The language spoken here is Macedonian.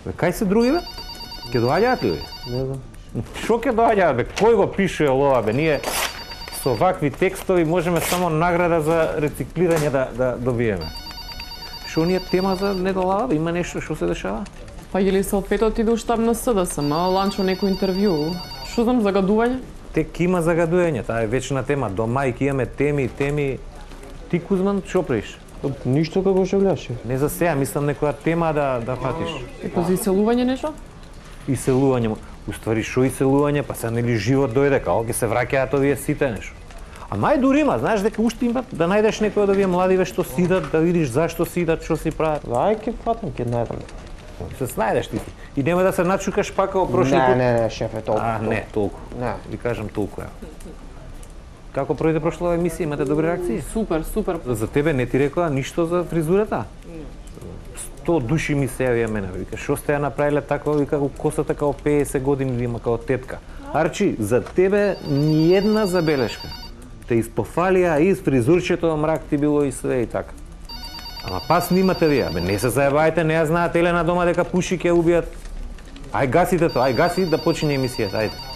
Бе, кај се други, бе? Ке доаѓаат ли, бе? Не знам. Шо ке доаѓаат, бе? Кој го пише ова, бе? Ние со вакви текстови можеме само награда за рециклирање да добиеме. Шо ни е тема за недолава, бе? Има нешто што се дешава? Па или салфетот иде у штаб на СДСМ, ланчо некој интервју. Што знам, загадување? Тек има загадување, таа е вечна тема. До мај ќе имаме теми. Ти, Кузман, што правиш? Ништо како што гледаш. Не за сега, мислам некоја тема да фатиш. Како за иселување нешто? Иселување. Уствари, шо иселување? Па сега нели живот дојде, као ќе се враќаат овие сите нешто. А мај дури има, знаеш дека уште има да најдеш некој од овие младиве што сидат, да видиш зашто сидат, што си прават. Ај ќе фатам, ќе најдам. Се снајдеш ти. И нема да се начукаш пак како прошли пат. Не, шефе, толку. Не, толку. Не. Ви кажам толку, ја. Како пројде прошла емисија, имате добри реакции? Супер. За тебе не ти рекоа ништо за фризурата? 100 души ми се јавија мене, вика, што сте ја направиле така, вика, косата као 50 години да има као тетка. Арчи, за тебе ни една забелешка. Те испофалија и фризурчето, мрак ти било и све и така. Ама па снимате вие, бе, не се заебајте, не ја знаат Елена дома дека пуши ќе убијат. Ај гасите тоа, ај гаси да почине емисијата, ајде.